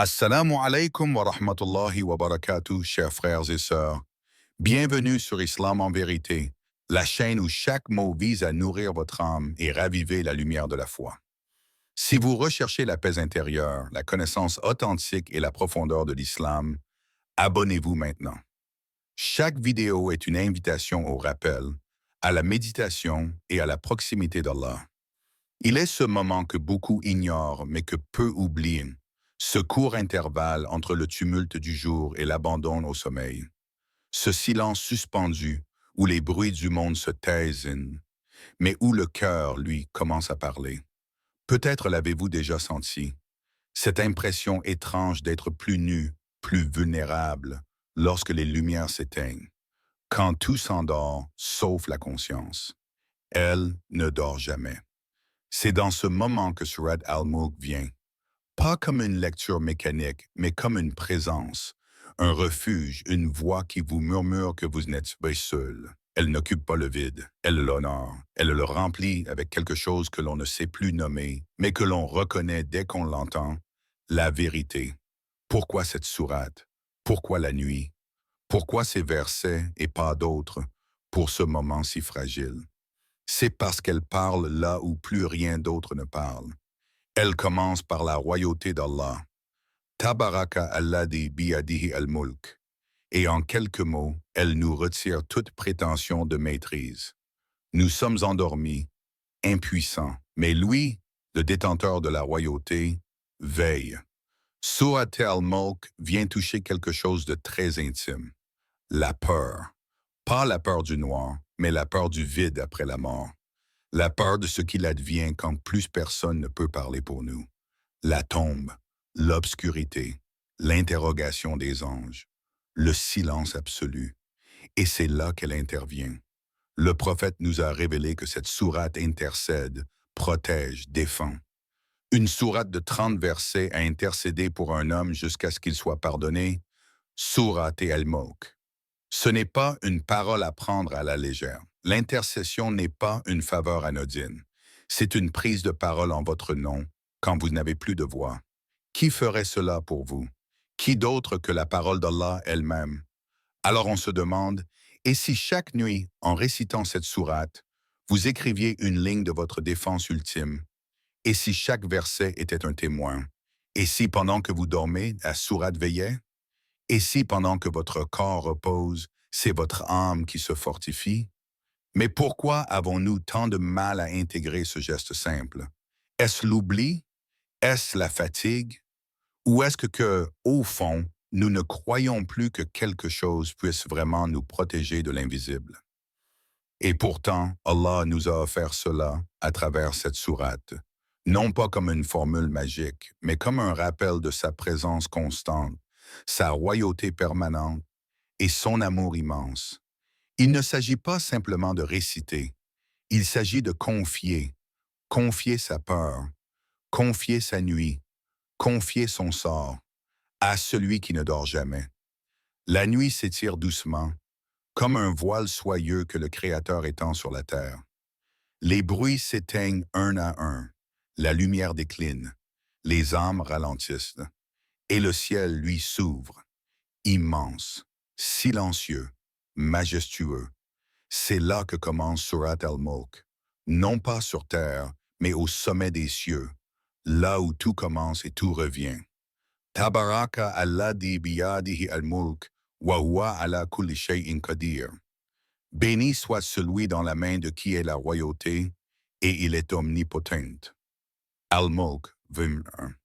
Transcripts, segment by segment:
Assalamu alaikum wa rahmatullahi wa barakatuh, chers frères et sœurs. Bienvenue sur Islam en vérité, la chaîne où chaque mot vise à nourrir votre âme et raviver la lumière de la foi. Si vous recherchez la paix intérieure, la connaissance authentique et la profondeur de l'islam, abonnez-vous maintenant. Chaque vidéo est une invitation au rappel, à la méditation et à la proximité d'Allah. Il est ce moment que beaucoup ignorent mais que peu oublient, ce court intervalle entre le tumulte du jour et l'abandon au sommeil. Ce silence suspendu où les bruits du monde se taisent, mais où le cœur, lui, commence à parler. Peut-être l'avez-vous déjà senti, cette impression étrange d'être plus nu, plus vulnérable, lorsque les lumières s'éteignent, quand tout s'endort, sauf la conscience. Elle ne dort jamais. C'est dans ce moment que Surat al-Mulk vient, pas comme une lecture mécanique, mais comme une présence, un refuge, une voix qui vous murmure que vous n'êtes pas seul. Elle n'occupe pas le vide, elle l'honore, elle le remplit avec quelque chose que l'on ne sait plus nommer, mais que l'on reconnaît dès qu'on l'entend, la vérité. Pourquoi cette sourate? Pourquoi la nuit? Pourquoi ces versets et pas d'autres pour ce moment si fragile? C'est parce qu'elle parle là où plus rien d'autre ne parle. Elle commence par la royauté d'Allah. Tabaraka alladhi biyadihi al-mulk. Et en quelques mots, elle nous retire toute prétention de maîtrise. Nous sommes endormis, impuissants, mais lui, le détenteur de la royauté, veille. Surat al-Mulk vient toucher quelque chose de très intime. La peur. Pas la peur du noir, mais la peur du vide après la mort. La peur de ce qu'il advient quand plus personne ne peut parler pour nous. La tombe, l'obscurité, l'interrogation des anges, le silence absolu. Et c'est là qu'elle intervient. Le prophète nous a révélé que cette sourate intercède, protège, défend. Une sourate de 30 versets a intercédé pour un homme jusqu'à ce qu'il soit pardonné. Sourate al-Mulk. Ce n'est pas une parole à prendre à la légère. L'intercession n'est pas une faveur anodine. C'est une prise de parole en votre nom quand vous n'avez plus de voix. Qui ferait cela pour vous? Qui d'autre que la parole d'Allah elle-même? Alors on se demande, et si chaque nuit, en récitant cette sourate, vous écriviez une ligne de votre défense ultime? Et si chaque verset était un témoin? Et si pendant que vous dormez, la sourate veillait? Et si pendant que votre corps repose, c'est votre âme qui se fortifie? Mais pourquoi avons-nous tant de mal à intégrer ce geste simple? Est-ce l'oubli? Est-ce la fatigue? Ou est-ce au fond, nous ne croyons plus que quelque chose puisse vraiment nous protéger de l'invisible? Et pourtant, Allah nous a offert cela à travers cette sourate, non pas comme une formule magique, mais comme un rappel de sa présence constante, sa royauté permanente et son amour immense. Il ne s'agit pas simplement de réciter, il s'agit de confier, confier sa peur, confier sa nuit, confier son sort à celui qui ne dort jamais. La nuit s'étire doucement, comme un voile soyeux que le Créateur étend sur la terre. Les bruits s'éteignent un à un, la lumière décline, les âmes ralentissent, et le ciel lui s'ouvre, immense, silencieux, majestueux. C'est là que commence Surat al-Mulk, non pas sur terre, mais au sommet des cieux, là où tout commence et tout revient. Tabaraka alladhi biyadihi al-mulk, wa huwa ala kulli shay'in qadir. Béni soit celui dans la main de qui est la royauté, et il est omnipotent. Al-Mulk, 21.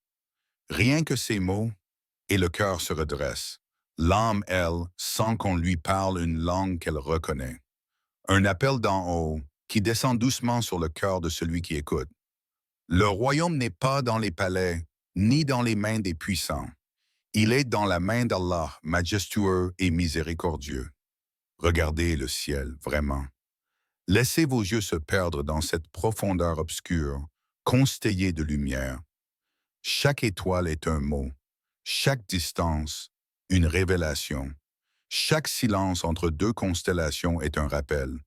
Rien que ces mots, et le cœur se redresse. L'âme, elle, sent qu'on lui parle une langue qu'elle reconnaît. Un appel d'en haut qui descend doucement sur le cœur de celui qui écoute. Le royaume n'est pas dans les palais, ni dans les mains des puissants. Il est dans la main d'Allah, majestueux et miséricordieux. Regardez le ciel, vraiment. Laissez vos yeux se perdre dans cette profondeur obscure, constellée de lumière. Chaque étoile est un mot, chaque distance, une révélation. Chaque silence entre deux constellations est un rappel.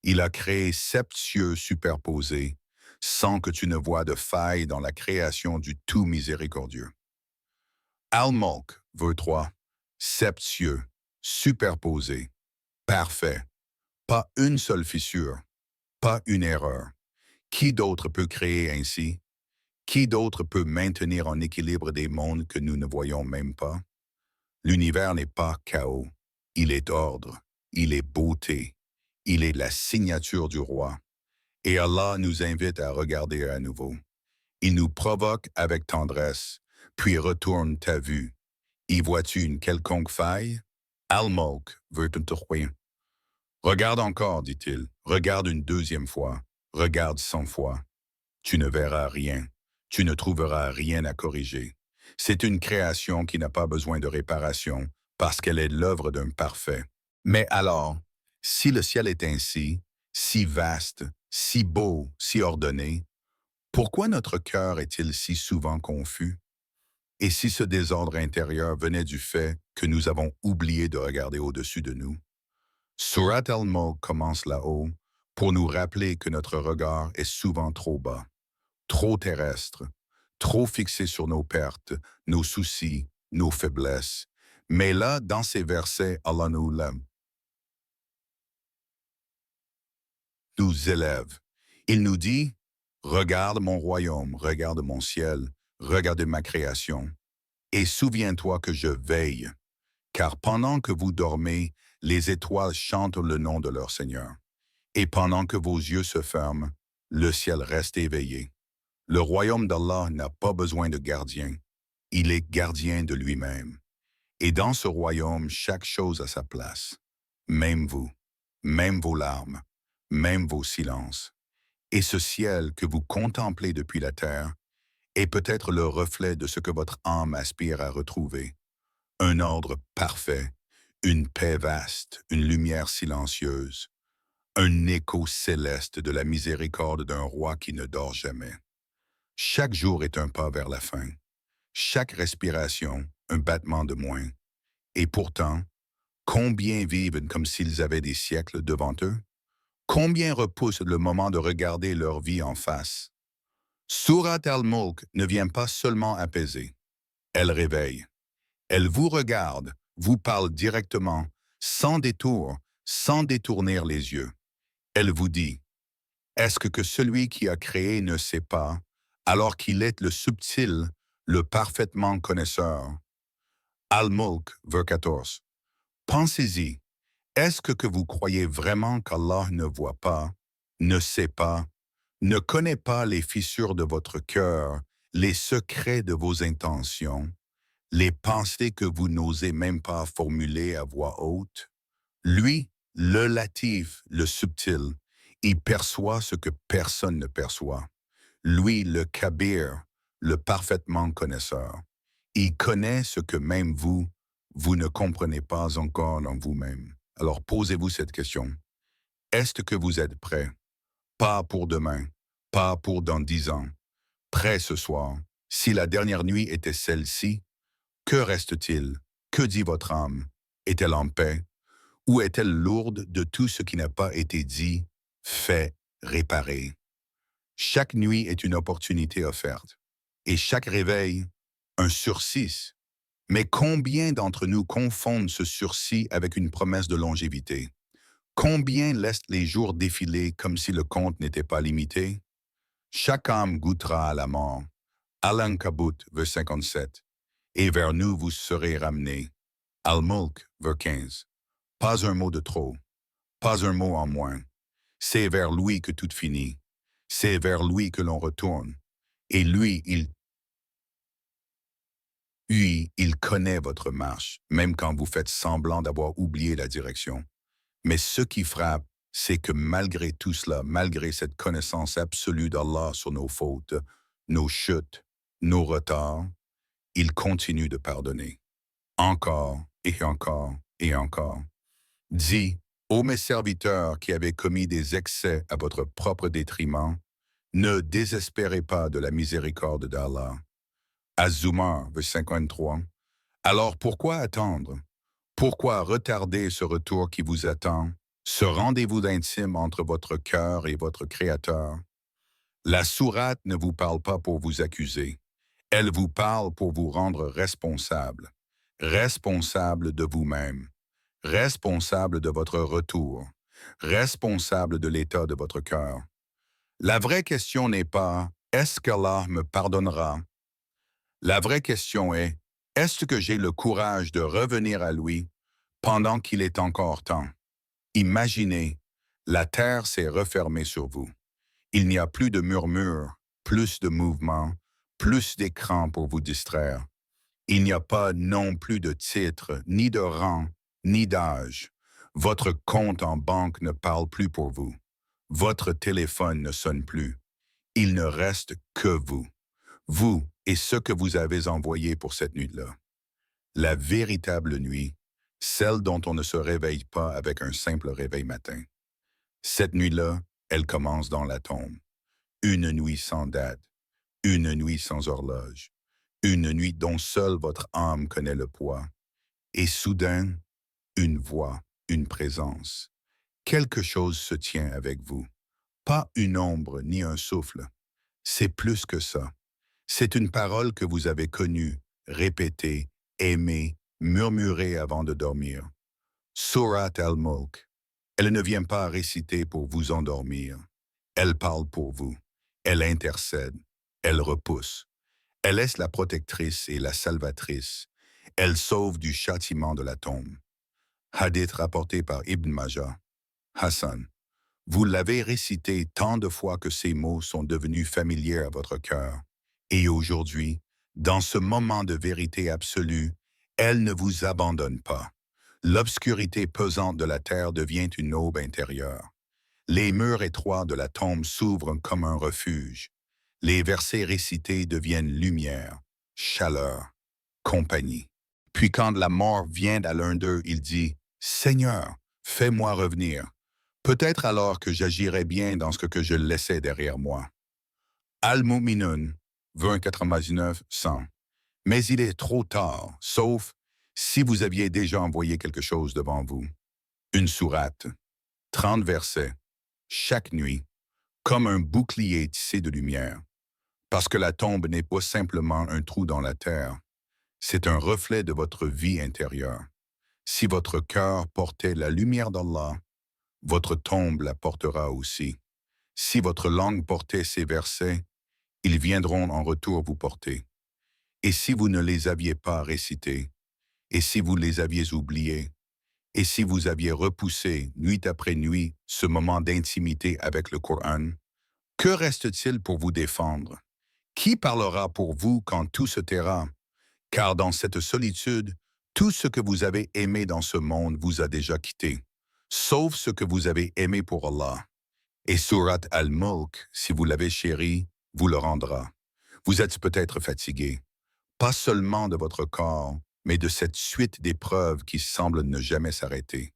Il a créé 7 cieux superposés, sans que tu ne vois de faille dans la création du tout miséricordieux. Al-Mulk, veut 3. Sept cieux, superposés, parfait, pas une seule fissure, pas une erreur. Qui d'autre peut créer ainsi? Qui d'autre peut maintenir en équilibre des mondes que nous ne voyons même pas? L'univers n'est pas chaos, il est ordre, il est beauté, il est la signature du roi. Et Allah nous invite à regarder à nouveau. Il nous provoque avec tendresse, puis retourne ta vue. Y vois-tu une quelconque faille? Al-Mulk veut te rien. Regarde encore, dit-il. Regarde une deuxième fois. Regarde 100 fois. Tu ne verras rien. Tu ne trouveras rien à corriger. C'est une création qui n'a pas besoin de réparation parce qu'elle est l'œuvre d'un parfait. Mais alors, si le ciel est ainsi, si vaste, si beau, si ordonné, pourquoi notre cœur est-il si souvent confus? Et si ce désordre intérieur venait du fait que nous avons oublié de regarder au-dessus de nous? Surat al-Mulk commence là-haut pour nous rappeler que notre regard est souvent trop bas, trop terrestre, trop fixé sur nos pertes, nos soucis, nos faiblesses. Mais là, dans ces versets, Allah nous élève. Il nous dit, regarde mon royaume, regarde mon ciel, regarde ma création, et souviens-toi que je veille, car pendant que vous dormez, les étoiles chantent le nom de leur Seigneur. Et pendant que vos yeux se ferment, le ciel reste éveillé. Le royaume d'Allah n'a pas besoin de gardien. Il est gardien de lui-même. Et dans ce royaume, chaque chose a sa place. Même vous, même vos larmes, même vos silences. Et ce ciel que vous contemplez depuis la terre est peut-être le reflet de ce que votre âme aspire à retrouver. Un ordre parfait, une paix vaste, une lumière silencieuse, un écho céleste de la miséricorde d'un roi qui ne dort jamais. Chaque jour est un pas vers la fin. Chaque respiration, un battement de moins. Et pourtant, combien vivent comme s'ils avaient des siècles devant eux? Combien repoussent le moment de regarder leur vie en face? Surat al-Mulk ne vient pas seulement apaiser. Elle réveille. Elle vous regarde, vous parle directement, sans détour, sans détourner les yeux. Elle vous dit, est-ce que celui qui a créé ne sait pas, alors qu'il est le subtil, le parfaitement connaisseur? Al-Mulk, vers 14. Pensez-y, est-ce que vous croyez vraiment qu'Allah ne voit pas, ne sait pas, ne connaît pas les fissures de votre cœur, les secrets de vos intentions, les pensées que vous n'osez même pas formuler à voix haute? Lui, le latif, le subtil, il perçoit ce que personne ne perçoit. Lui, le kabir, le parfaitement connaisseur, il connaît ce que même vous, vous ne comprenez pas encore en vous-même. Alors posez-vous cette question. Est-ce que vous êtes prêt? Pas pour demain, pas pour dans 10 ans. Prêt ce soir. Si la dernière nuit était celle-ci, que reste-t-il? Que dit votre âme? Est-elle en paix? Ou est-elle lourde de tout ce qui n'a pas été dit, fait, réparé? Chaque nuit est une opportunité offerte. Et chaque réveil, un sursis. Mais combien d'entre nous confondent ce sursis avec une promesse de longévité? Combien laissent les jours défiler comme si le compte n'était pas limité? Chaque âme goûtera à la mort. Al-Ankabut, vers 57. Et vers nous vous serez ramenés. Al-Mulk, vers 15. Pas un mot de trop, pas un mot en moins. C'est vers lui que tout finit. C'est vers lui que l'on retourne. Et lui, il connaît votre marche, même quand vous faites semblant d'avoir oublié la direction. Mais ce qui frappe, c'est que malgré tout cela, malgré cette connaissance absolue d'Allah sur nos fautes, nos chutes, nos retards, il continue de pardonner. Encore et encore et encore. Dis, ô mes serviteurs qui avez commis des excès à votre propre détriment, ne désespérez pas de la miséricorde d'Allah. Az-Zumar, vers 53. Alors pourquoi attendre? Pourquoi retarder ce retour qui vous attend, ce rendez-vous intime entre votre cœur et votre Créateur? La sourate ne vous parle pas pour vous accuser. Elle vous parle pour vous rendre responsable, responsable de vous-même, responsable de votre retour, responsable de l'état de votre cœur. La vraie question n'est pas « Est-ce qu'Allah me pardonnera ?» La vraie question est « Est-ce que j'ai le courage de revenir à lui pendant qu'il est encore temps ?» Imaginez, la terre s'est refermée sur vous. Il n'y a plus de murmures, plus de mouvements, plus d'écrans pour vous distraire. Il n'y a pas non plus de titre, ni de rang, ni d'âge. Votre compte en banque ne parle plus pour vous. Votre téléphone ne sonne plus. Il ne reste que vous. Vous et ce que vous avez envoyé pour cette nuit-là. La véritable nuit, celle dont on ne se réveille pas avec un simple réveil matin. Cette nuit-là, elle commence dans la tombe. Une nuit sans date, une nuit sans horloge, une nuit dont seule votre âme connaît le poids. Et soudain, une voix, une présence. Quelque chose se tient avec vous. Pas une ombre ni un souffle. C'est plus que ça. C'est une parole que vous avez connue, répétée, aimée, murmurée avant de dormir. Surat al-Mulk. Elle ne vient pas réciter pour vous endormir. Elle parle pour vous. Elle intercède. Elle repousse. Elle est la protectrice et la salvatrice. Elle sauve du châtiment de la tombe. Hadith rapporté par Ibn Majah. Hassan, vous l'avez récité tant de fois que ces mots sont devenus familiers à votre cœur. Et aujourd'hui, dans ce moment de vérité absolue, elle ne vous abandonne pas. L'obscurité pesante de la terre devient une aube intérieure. Les murs étroits de la tombe s'ouvrent comme un refuge. Les versets récités deviennent lumière, chaleur, compagnie. Puis quand la mort vient à l'un d'eux, il dit « Seigneur, fais-moi revenir. Peut-être alors que j'agirai bien dans ce que je laissais derrière moi. » Al-Mu'minun, 2099-100. Mais il est trop tard, sauf si vous aviez déjà envoyé quelque chose devant vous. Une sourate, 30 versets, chaque nuit, comme un bouclier tissé de lumière. Parce que la tombe n'est pas simplement un trou dans la terre, c'est un reflet de votre vie intérieure. Si votre cœur portait la lumière d'Allah, votre tombe la portera aussi. Si votre langue portait ces versets, ils viendront en retour vous porter. Et si vous ne les aviez pas récités, et si vous les aviez oubliés, et si vous aviez repoussé, nuit après nuit, ce moment d'intimité avec le Coran, que reste-t-il pour vous défendre? Qui parlera pour vous quand tout se taira? Car dans cette solitude, tout ce que vous avez aimé dans ce monde vous a déjà quitté, sauf ce que vous avez aimé pour Allah. Et Surat al-Mulk, si vous l'avez chéri, vous le rendra. Vous êtes peut-être fatigué, pas seulement de votre corps, mais de cette suite d'épreuves qui semblent ne jamais s'arrêter.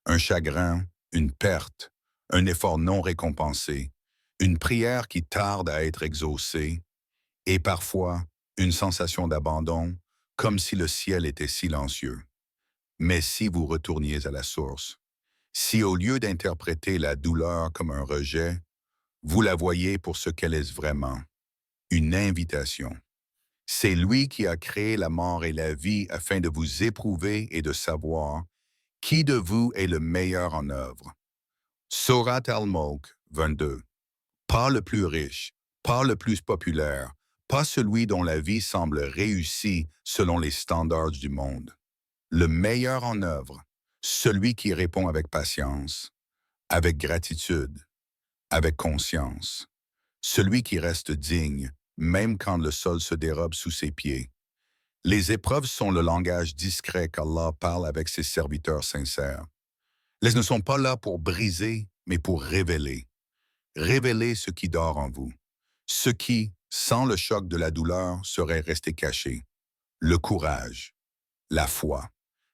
Un chagrin, une perte, un effort non récompensé, une prière qui tarde à être exaucée, et parfois une sensation d'abandon, comme si le ciel était silencieux. Mais si vous retourniez à la source, si au lieu d'interpréter la douleur comme un rejet, vous la voyez pour ce qu'elle est vraiment, une invitation. C'est lui qui a créé la mort et la vie afin de vous éprouver et de savoir qui de vous est le meilleur en œuvre. Surat al-Mulk 22. Pas le plus riche, pas le plus populaire, pas celui dont la vie semble réussie selon les standards du monde. Le meilleur en œuvre, celui qui répond avec patience, avec gratitude, avec conscience, celui qui reste digne, même quand le sol se dérobe sous ses pieds. Les épreuves sont le langage discret qu'Allah parle avec ses serviteurs sincères. Elles ne sont pas là pour briser, mais pour révéler. Révéler ce qui dort en vous, ce qui, sans le choc de la douleur, serait resté caché. Le courage, la foi,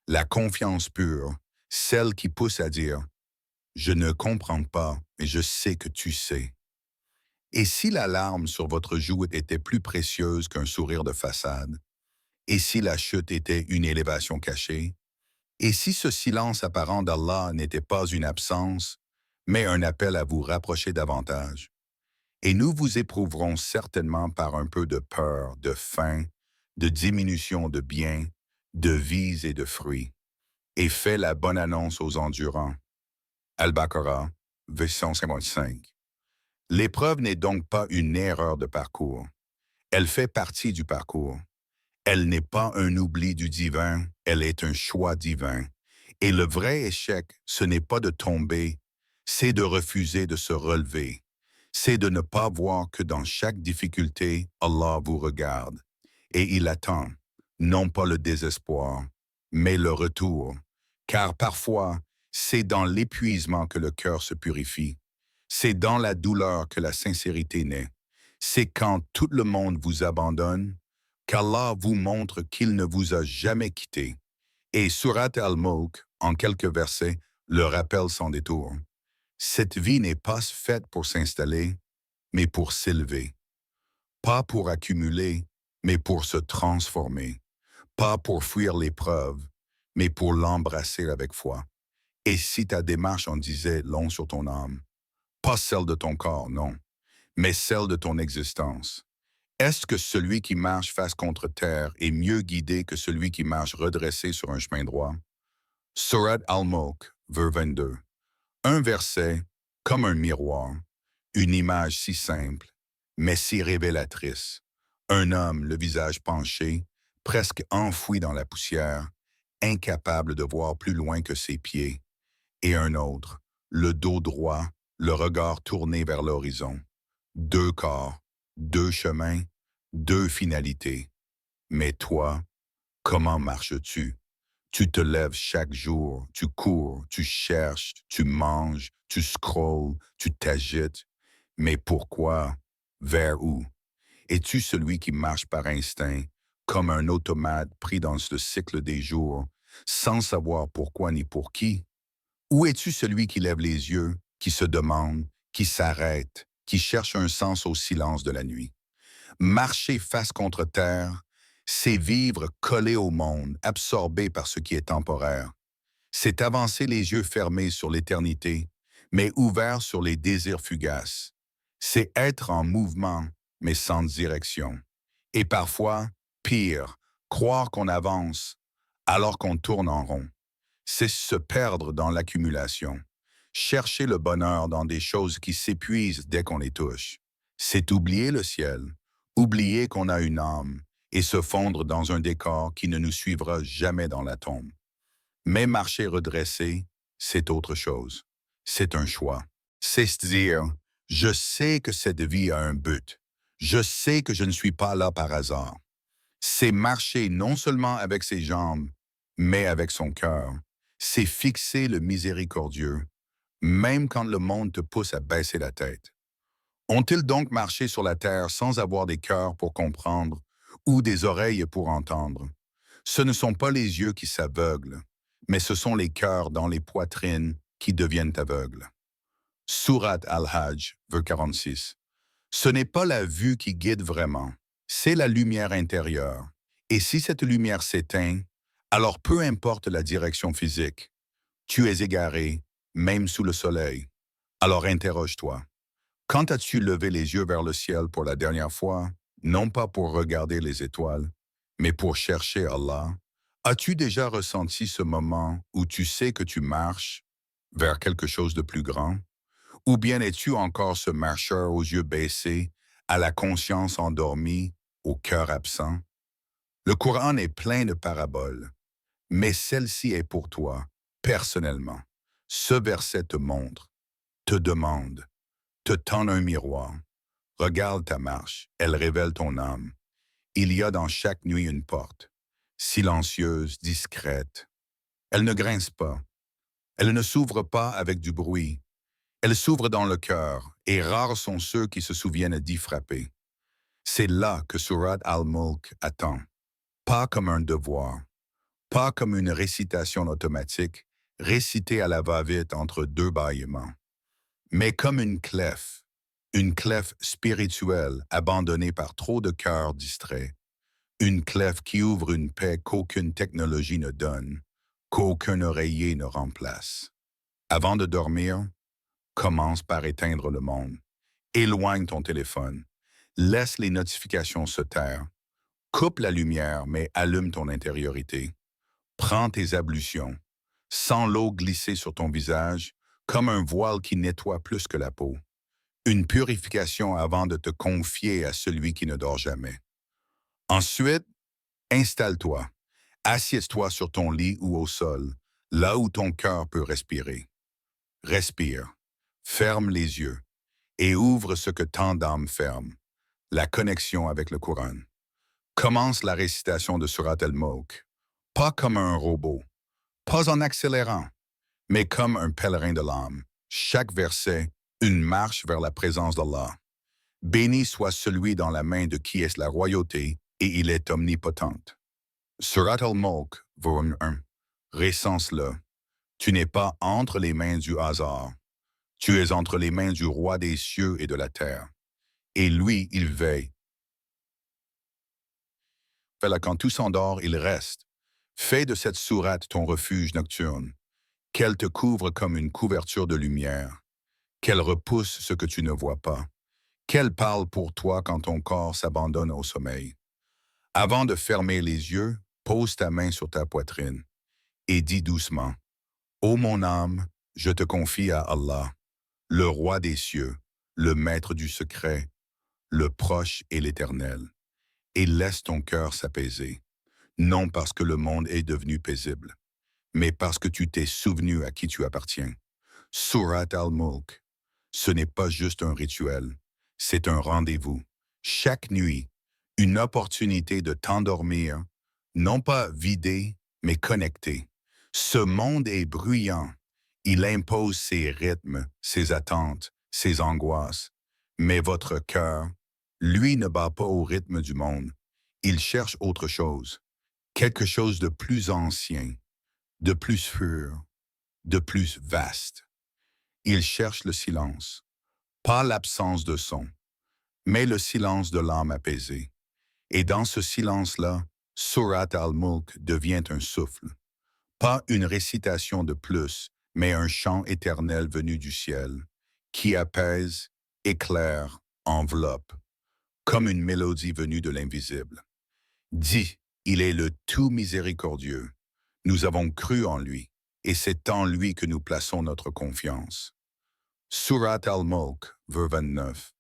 la confiance pure, celle qui pousse à dire « Je ne comprends pas, mais je sais que tu sais ». Et si la larme sur votre joue était plus précieuse qu'un sourire de façade? Et si la chute était une élévation cachée? Et si ce silence apparent d'Allah n'était pas une absence, mais un appel à vous rapprocher davantage? Et nous vous éprouverons certainement par un peu de peur, de faim, de diminution de biens, de vies et de fruits. Et fais la bonne annonce aux endurants. Al-Baqarah, verset 155. L'épreuve n'est donc pas une erreur de parcours. Elle fait partie du parcours. Elle n'est pas un oubli du divin, elle est un choix divin. Et le vrai échec, ce n'est pas de tomber, c'est de refuser de se relever. C'est de ne pas voir que dans chaque difficulté, Allah vous regarde. Et il attend, non pas le désespoir, mais le retour. Car parfois, c'est dans l'épuisement que le cœur se purifie. C'est dans la douleur que la sincérité naît. C'est quand tout le monde vous abandonne qu'Allah vous montre qu'il ne vous a jamais quitté. Et Surat al-Mulk, en quelques versets, le rappelle sans détour. Cette vie n'est pas faite pour s'installer, mais pour s'élever. Pas pour accumuler, mais pour se transformer. Pas pour fuir l'épreuve, mais pour l'embrasser avec foi. Et si ta démarche en disait long sur ton âme, pas celle de ton corps, non, mais celle de ton existence. Est-ce que celui qui marche face contre terre est mieux guidé que celui qui marche redressé sur un chemin droit? Surat al-Mulk, vers 22. Un verset, comme un miroir, une image si simple, mais si révélatrice. Un homme, le visage penché, presque enfoui dans la poussière, incapable de voir plus loin que ses pieds. Et un autre, le dos droit, le regard tourné vers l'horizon. Deux corps, deux chemins, deux finalités. Mais toi, comment marches-tu? Tu te lèves chaque jour, tu cours, tu cherches, tu manges, tu scrolles, tu t'agites. Mais pourquoi? Vers où? Es-tu celui qui marche par instinct, comme un automate pris dans le cycle des jours, sans savoir pourquoi ni pour qui? Ou es-tu celui qui lève les yeux, qui se demande, qui s'arrête, qui cherche un sens au silence de la nuit? Marcher face contre terre, c'est vivre collé au monde, absorbé par ce qui est temporaire. C'est avancer les yeux fermés sur l'éternité, mais ouverts sur les désirs fugaces. C'est être en mouvement, mais sans direction. Et parfois, pire, croire qu'on avance alors qu'on tourne en rond. C'est se perdre dans l'accumulation. Chercher le bonheur dans des choses qui s'épuisent dès qu'on les touche. C'est oublier le ciel, oublier qu'on a une âme et se fondre dans un décor qui ne nous suivra jamais dans la tombe. Mais marcher redressé, c'est autre chose. C'est un choix. C'est se dire, je sais que cette vie a un but. Je sais que je ne suis pas là par hasard. C'est marcher non seulement avec ses jambes, mais avec son cœur. C'est fixer le miséricordieux, même quand le monde te pousse à baisser la tête. Ont-ils donc marché sur la terre sans avoir des cœurs pour comprendre ou des oreilles pour entendre? Ce ne sont pas les yeux qui s'aveuglent, mais ce sont les cœurs dans les poitrines qui deviennent aveugles. Surat al-Hajj, vers 46. Ce n'est pas la vue qui guide vraiment, c'est la lumière intérieure. Et si cette lumière s'éteint, alors peu importe la direction physique, tu es égaré, même sous le soleil. Alors interroge-toi. Quand as-tu levé les yeux vers le ciel pour la dernière fois, non pas pour regarder les étoiles, mais pour chercher Allah? As-tu déjà ressenti ce moment où tu sais que tu marches vers quelque chose de plus grand? Ou bien es-tu encore ce marcheur aux yeux baissés, à la conscience endormie, au cœur absent? Le Coran est plein de paraboles, mais celle-ci est pour toi, personnellement. Ce verset te montre, te demande, te tend un miroir. Regarde ta marche, elle révèle ton âme. Il y a dans chaque nuit une porte, silencieuse, discrète. Elle ne grince pas, elle ne s'ouvre pas avec du bruit. Elle s'ouvre dans le cœur, et rares sont ceux qui se souviennent d'y frapper. C'est là que Surat al-Mulk attend. Pas comme un devoir, pas comme une récitation automatique, récitée à la va-vite entre deux bâillements, mais comme une clef spirituelle abandonnée par trop de cœurs distraits, une clef qui ouvre une paix qu'aucune technologie ne donne, qu'aucun oreiller ne remplace. Avant de dormir, commence par éteindre le monde Éloigne ton téléphone. Laisse les notifications se taire. Coupe la lumière, mais allume ton intériorité. Prends tes ablutions. Sens l'eau glisser sur ton visage, comme un voile qui nettoie plus que la peau. Une purification avant de te confier à celui qui ne dort jamais. Ensuite, installe-toi. Assieds-toi sur ton lit ou au sol, là où ton cœur peut respirer. Respire. Ferme les yeux et ouvre ce que tant d'âmes ferment, la connexion avec le Coran. Commence la récitation de Surat al-Mulk, pas comme un robot, pas en accélérant, mais comme un pèlerin de l'âme. Chaque verset, une marche vers la présence d'Allah. Béni soit celui dans la main de qui est la royauté et il est omnipotente. Surat al-Mulk, volume 1. Recense-le. Tu n'es pas entre les mains du hasard. Tu es entre les mains du roi des cieux et de la terre. Et lui, il veille. Là, quand tout s'endort, il reste. Fais de cette sourate ton refuge nocturne. Qu'elle te couvre comme une couverture de lumière. Qu'elle repousse ce que tu ne vois pas. Qu'elle parle pour toi quand ton corps s'abandonne au sommeil. Avant de fermer les yeux, pose ta main sur ta poitrine et dis doucement, « Ô mon âme, je te confie à Allah, le roi des cieux, le maître du secret, le proche et l'éternel, et laisse ton cœur s'apaiser, non parce que le monde est devenu paisible, mais parce que tu t'es souvenu à qui tu appartiens. » Surat al-Mulk, ce n'est pas juste un rituel, c'est un rendez-vous. Chaque nuit, une opportunité de t'endormir, non pas vidé, mais connecté. Ce monde est bruyant. Il impose ses rythmes, ses attentes, ses angoisses. Mais votre cœur, lui, ne bat pas au rythme du monde. Il cherche autre chose. Quelque chose de plus ancien, de plus pur, de plus vaste. Il cherche le silence, pas l'absence de son, mais le silence de l'âme apaisée. Et dans ce silence-là, Surat al-Mulk devient un souffle. Pas une récitation de plus, mais un chant éternel venu du ciel, qui apaise, éclaire, enveloppe, comme une mélodie venue de l'invisible. Dis, il est le tout miséricordieux. Nous avons cru en lui, et c'est en lui que nous plaçons notre confiance. Surat al-Mulk, vers 29.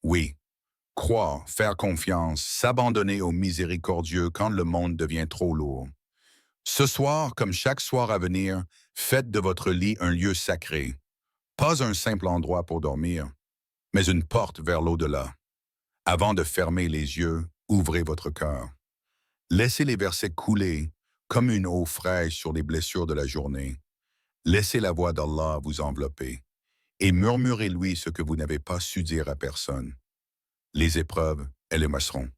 Oui, croire, faire confiance, s'abandonner au miséricordieux quand le monde devient trop lourd. Ce soir, comme chaque soir à venir, faites de votre lit un lieu sacré. Pas un simple endroit pour dormir, mais une porte vers l'au-delà. Avant de fermer les yeux, ouvrez votre cœur. Laissez les versets couler comme une eau fraîche sur les blessures de la journée. Laissez la voix d'Allah vous envelopper et murmurez-lui ce que vous n'avez pas su dire à personne. Les épreuves, elles émergeront.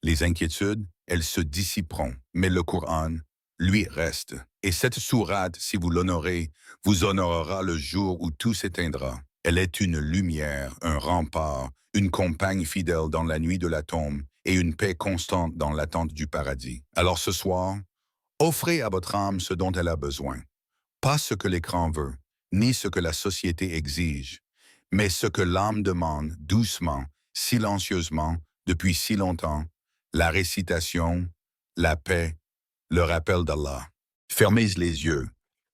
Les inquiétudes, elles se dissiperont, mais le Coran, lui, reste. Et cette sourate, si vous l'honorez, vous honorera le jour où tout s'éteindra. Elle est une lumière, un rempart, une compagne fidèle dans la nuit de la tombe et une paix constante dans l'attente du paradis. Alors ce soir, offrez à votre âme ce dont elle a besoin. Pas ce que l'écran veut, ni ce que la société exige, mais ce que l'âme demande doucement, silencieusement, depuis si longtemps, la récitation, la paix, le rappel d'Allah. Fermez les yeux,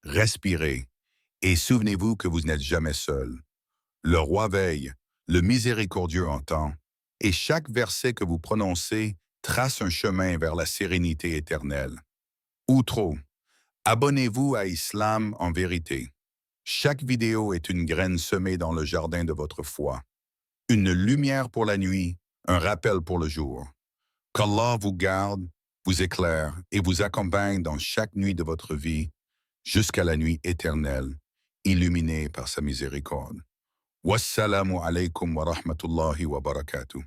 respirez, et souvenez-vous que vous n'êtes jamais seul. Le roi veille, le miséricordieux entend, et chaque verset que vous prononcez trace un chemin vers la sérénité éternelle. Outro, abonnez-vous à Islam en vérité. Chaque vidéo est une graine semée dans le jardin de votre foi. Une lumière pour la nuit, un rappel pour le jour. Qu'Allah vous garde, vous éclaire et vous accompagne dans chaque nuit de votre vie, jusqu'à la nuit éternelle, illuminée par sa miséricorde. Wassalamu alaikum wa rahmatullahi wa barakatuh.